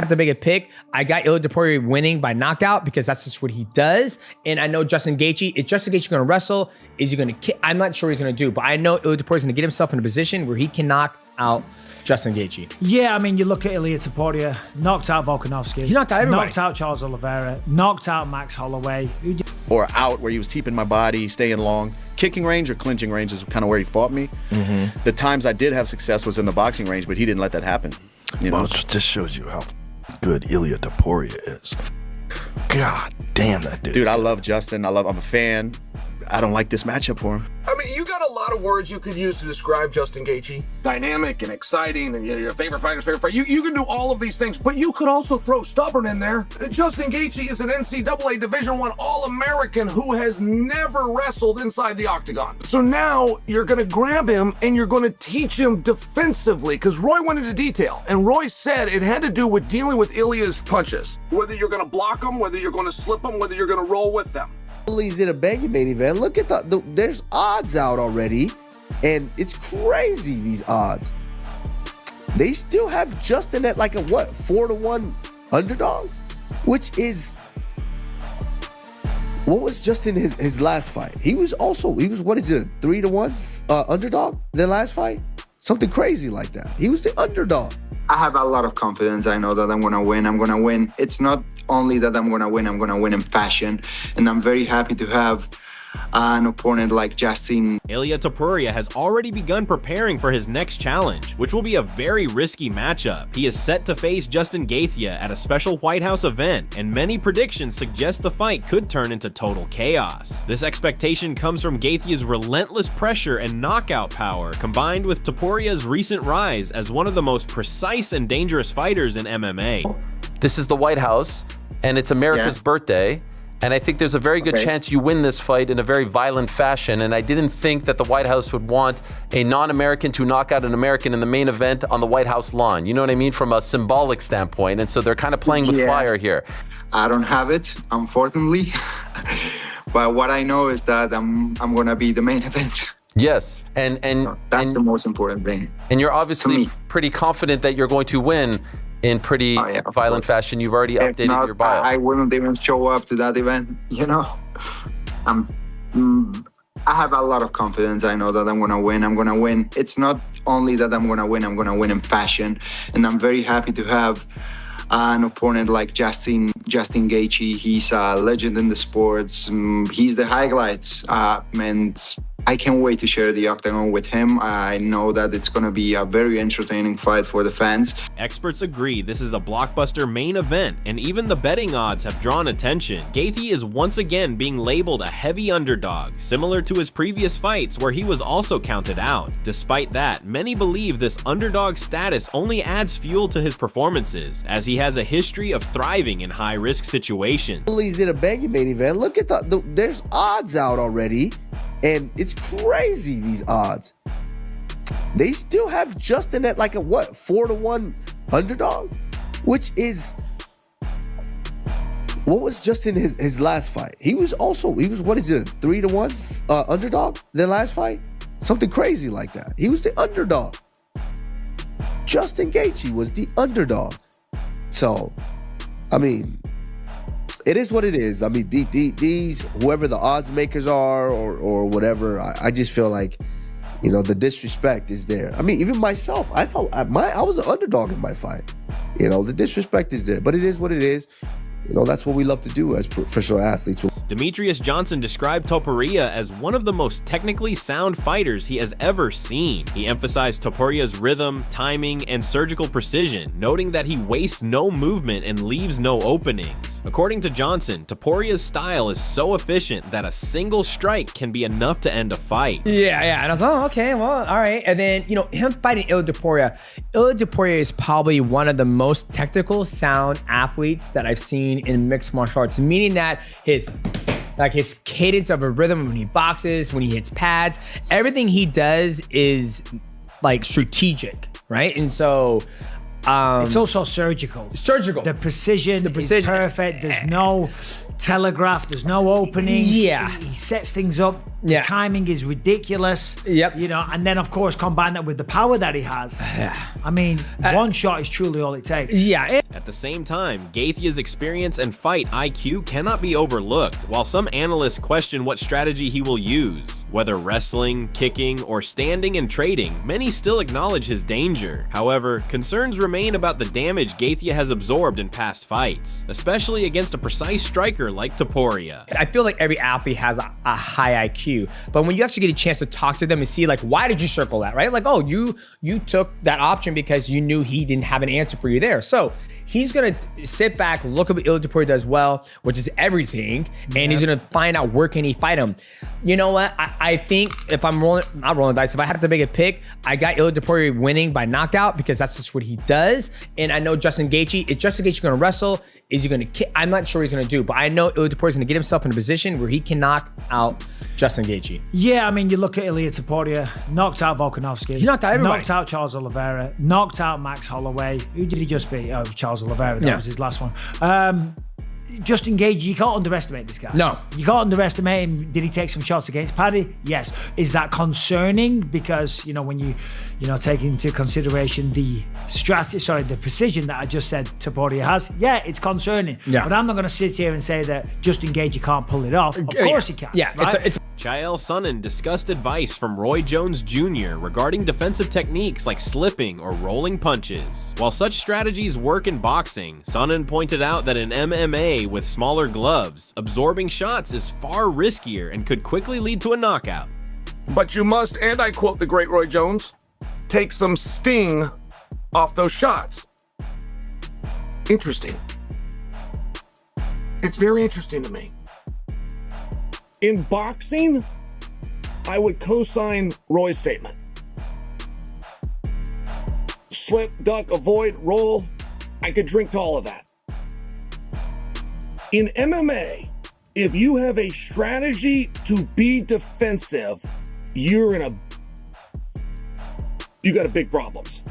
have to make a pick. I got Ilia Topuria winning by knockout because that's just what he does. And I know Justin Gaethje, is Justin Gaethje going to wrestle? Is he going to kick? I'm not sure what he's going to do, but I know Ilia Topuria is going to get himself in a position where he can knock out Justin Gaethje. Yeah, I mean, you look at Ilia Topuria, knocked out Volkanovski. He knocked out everybody. Knocked out Charles Oliveira, knocked out Max Holloway. Or out where he was keeping my body, staying long. Kicking range or clinching range is kind of where he fought me. The times I did have success was in the boxing range, but he didn't let that happen. You know? Well, it just shows you how good Ilia Topuria is. God damn that dude. Dude, I love Justin. I'm a fan. I don't like this matchup for him. I mean, you got a lot of words you could use to describe Justin Gaethje. Dynamic and exciting, and your favorite fighter's favorite fight. You can do all of these things, but you could also throw stubborn in there. Justin Gaethje is an NCAA Division I All-American who has never wrestled inside the octagon. So now you're going to grab him and you're going to teach him defensively, because Roy went into detail, and Roy said it had to do with dealing with Ilia's punches. Whether you're going to block them, whether you're going to slip them, whether you're going to roll with them. He's in a banging main event. Look at there's odds out already, and it's crazy, these odds. They still have Justin at like a 4-1 underdog, which is, what was Justin his last fight? He was what is it, a 3-1 underdog the last fight? Something crazy like that. He was the underdog. I have a lot of confidence. I know that I'm going to win. I'm going to win. It's not only that I'm going to win in fashion. And I'm very happy to have an opponent like Justin. Ilia Topuria has already begun preparing for his next challenge, which will be a very risky matchup. He is set to face Justin Gaethje at a special White House event, and many predictions suggest the fight could turn into total chaos. This expectation comes from Gaethje's relentless pressure and knockout power, combined with Topuria's recent rise as one of the most precise and dangerous fighters in MMA. This is the White House, and it's America's birthday. And I think there's a very good chance you win this fight in a very violent fashion. And I didn't think that the White House would want a non-American to knock out an American in the main event on the White House lawn. You know what I mean? From a symbolic standpoint. And so they're kind of playing with fire here. I don't have it, unfortunately. But what I know is that I'm going to be the main event. Yes. And that's the most important thing. And you're obviously pretty confident that you're going to win in pretty violent fashion. You've already updated your bio. I wouldn't even show up to that event, you know? I have a lot of confidence. I know that I'm going to win. I'm going to win. It's not only that I'm going to win in fashion. And I'm very happy to have an opponent like Justin Gaethje. He's a legend in the sports. He's the highlights. And I can't wait to share the octagon with him. I know that it's going to be a very entertaining fight for the fans. Experts agree this is a blockbuster main event, and even the betting odds have drawn attention. Gaethje is once again being labeled a heavy underdog, similar to his previous fights where he was also counted out. Despite that, many believe this underdog status only adds fuel to his performances, as he has a history of thriving in high-risk situations. He's in a banging main event. Look at there's odds out already. And it's crazy, these odds. They still have Justin at like a 4-1 underdog, which is, what was Justin his last fight? He was what is it, a 3-1 underdog the last fight? Something crazy like that. He was the underdog. Justin Gaethje was the underdog. So, I mean, it is what it is. I mean, these whoever the odds makers are or whatever, I just feel like, you know, the disrespect is there. I mean, even myself, I was an underdog in my fight. You know, the disrespect is there, but it is what it is. You know, that's what we love to do as professional athletes. Demetrius Johnson described Topuria as one of the most technically sound fighters he has ever seen. He emphasized Topuria's rhythm, timing, and surgical precision, noting that he wastes no movement and leaves no openings. According to Johnson, Topuria's style is so efficient that a single strike can be enough to end a fight. Yeah. And I was like, oh, okay, well, all right. And then, you know, him fighting Ilia Topuria is probably one of the most technical sound athletes that I've seen in mixed martial arts, meaning that his cadence of a rhythm when he boxes, when he hits pads, everything he does is like strategic, right? And so it's also surgical. The precision is perfect. There's no, telegraphed. There's no openings. Yeah. He sets things up. Yeah. The timing is ridiculous. Yep. You know, and then of course combine that with the power that he has. I mean, one shot is truly all it takes. Yeah. At the same time, Gaethje's experience and fight IQ cannot be overlooked. While some analysts question what strategy he will use, whether wrestling, kicking, or standing and trading, many still acknowledge his danger. However, concerns remain about the damage Gaethje has absorbed in past fights, especially against a precise striker like Topuria. I feel like every athlete has a high IQ, but when you actually get a chance to talk to them and see, like, why did you circle that, right? Like, oh, you took that option because you knew he didn't have an answer for you there. So he's gonna sit back, look at what Ilia Topuria does well, which is everything, and he's gonna find out where can he fight him. You know what? I think if I'm not rolling dice, if I had to make a pick, I got Ilia Topuria winning by knockout because that's just what he does. And I know Justin Gaethje. Is Justin Gaethje gonna wrestle? Is he gonna kick? I'm not sure what he's gonna do, but I know Ilia Topuria is gonna get himself in a position where he can knock out Justin Gaethje. Yeah, I mean, you look at Ilia Topuria, knocked out Volkanovski. He knocked out everybody. Knocked out Charles Oliveira, knocked out Max Holloway. Who did he just beat? Oh, Charles Oliveira. That was his last one. Justin Gaethje, you can't underestimate this guy. No. You can't underestimate him. Did he take some shots against Paddy? Yes. Is that concerning? Because, you know, when you take into consideration the precision that I just said Topuria has, yeah, it's concerning. Yeah. But I'm not going to sit here and say that Justin Gaethje can't pull it off. Of course he can. Yeah, right? Chael Sonnen discussed advice from Roy Jones Jr. regarding defensive techniques like slipping or rolling punches. While such strategies work in boxing, Sonnen pointed out that in MMA with smaller gloves, absorbing shots is far riskier and could quickly lead to a knockout. But you must, and I quote the great Roy Jones, take some sting off those shots. Interesting. It's very interesting to me. In boxing, I would co-sign Roy's statement. Slip, duck, avoid, roll. I could drink to all of that. In MMA, if you have a strategy to be defensive, you got big problems.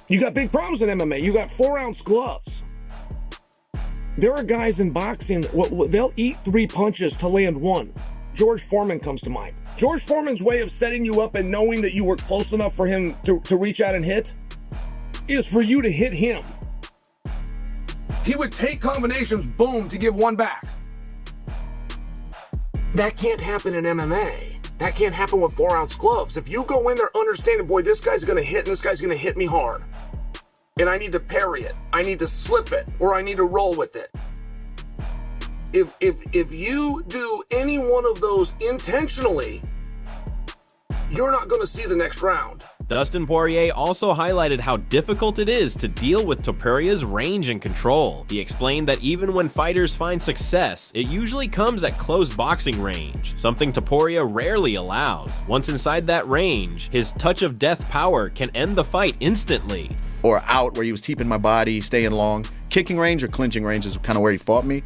You got big problems in MMA. You got 4-ounce gloves. There are guys in boxing, they'll eat 3 punches to land 1. George Foreman comes to mind. George Foreman's way of setting you up and knowing that you were close enough for him to reach out and hit is for you to hit him. He would take combinations, boom, to give 1 back. That can't happen in MMA. That can't happen with 4-ounce gloves. If you go in there understanding, boy, this guy's gonna hit and this guy's gonna hit me hard, and I need to parry it, I need to slip it, or I need to roll with it. If you do any one of those intentionally, you're not gonna see the next round. Dustin Poirier also highlighted how difficult it is to deal with Topuria's range and control. He explained that even when fighters find success, it usually comes at close boxing range, something Topuria rarely allows. Once inside that range, his touch of death power can end the fight instantly. Or out where he was keeping my body, staying long. Kicking range or clinching range is kind of where he fought me.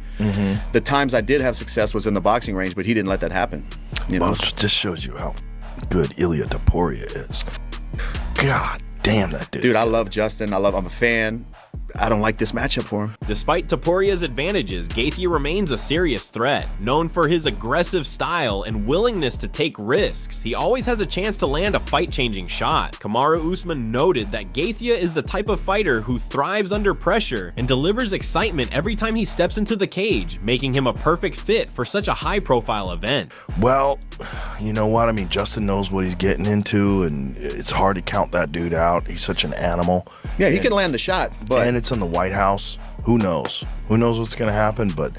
The times I did have success was in the boxing range, but he didn't let that happen. Well, it just shows you how good Ilia Topuria is. God damn that dude. Dude, I love Justin. I'm a fan. I don't like this matchup for him. Despite Topuria's advantages, Gaethje remains a serious threat. Known for his aggressive style and willingness to take risks, he always has a chance to land a fight-changing shot. Kamaru Usman noted that Gaethje is the type of fighter who thrives under pressure and delivers excitement every time he steps into the cage, making him a perfect fit for such a high-profile event. Well, you know what? I mean, Justin knows what he's getting into, and it's hard to count that dude out. He's such an animal. Yeah, he can land the shot, but... And it's in the White House. Who knows? Who knows what's going to happen? But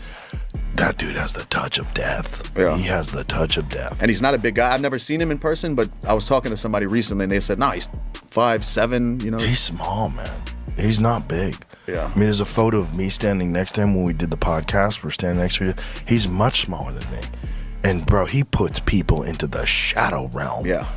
that dude has the touch of death. Yeah. He has the touch of death. And he's not a big guy. I've never seen him in person, but I was talking to somebody recently, and they said, no, he's 5'7", you know. He's small, man. He's not big. Yeah. I mean, there's a photo of me standing next to him when we did the podcast. We're standing next to you. He's much smaller than me. And, bro, he puts people into the shadow realm. Yeah.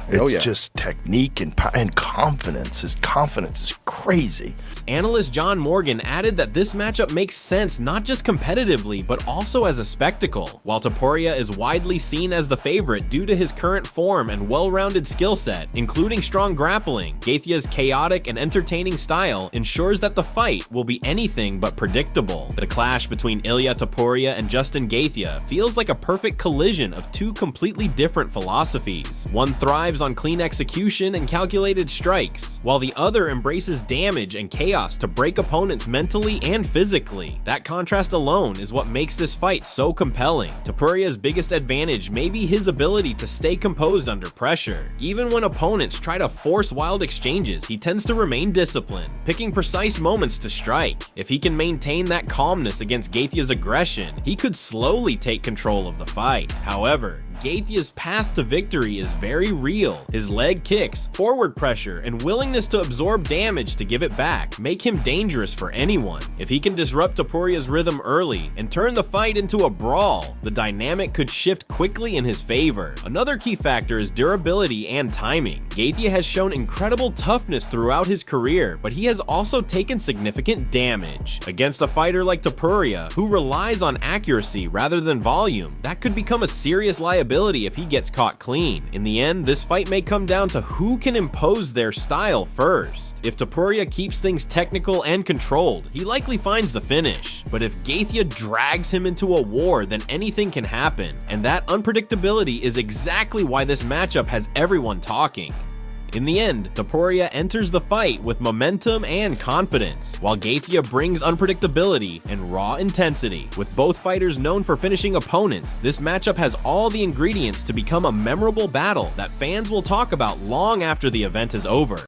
It's just technique and confidence. His confidence is crazy. Analyst John Morgan added that this matchup makes sense not just competitively, but also as a spectacle. While Topuria is widely seen as the favorite due to his current form and well-rounded skill set, including strong grappling, Gaethje's chaotic and entertaining style ensures that the fight will be anything but predictable. The clash between Ilia Topuria and Justin Gaethje feels like a perfect collision of two completely different philosophies. One thrives on clean execution and calculated strikes, while the other embraces damage and chaos to break opponents mentally and physically. That contrast alone is what makes this fight so compelling. Topuria's biggest advantage may be his ability to stay composed under pressure. Even when opponents try to force wild exchanges, he tends to remain disciplined, picking precise moments to strike. If he can maintain that calmness against Gaethje's aggression, he could slowly take control of the fight. However, Gaethje's path to victory is very real. His leg kicks, forward pressure, and willingness to absorb damage to give it back make him dangerous for anyone. If he can disrupt Topuria's rhythm early and turn the fight into a brawl, the dynamic could shift quickly in his favor. Another key factor is durability and timing. Gaethje has shown incredible toughness throughout his career, but he has also taken significant damage. Against a fighter like Topuria, who relies on accuracy rather than volume, that could become a serious liability if he gets caught clean. In the end, this fight may come down to who can impose their style first. If Topuria keeps things technical and controlled, he likely finds the finish. But if Gaethje drags him into a war, then anything can happen. And that unpredictability is exactly why this matchup has everyone talking. In the end, Topuria enters the fight with momentum and confidence, while Gaethje brings unpredictability and raw intensity. With both fighters known for finishing opponents, this matchup has all the ingredients to become a memorable battle that fans will talk about long after the event is over.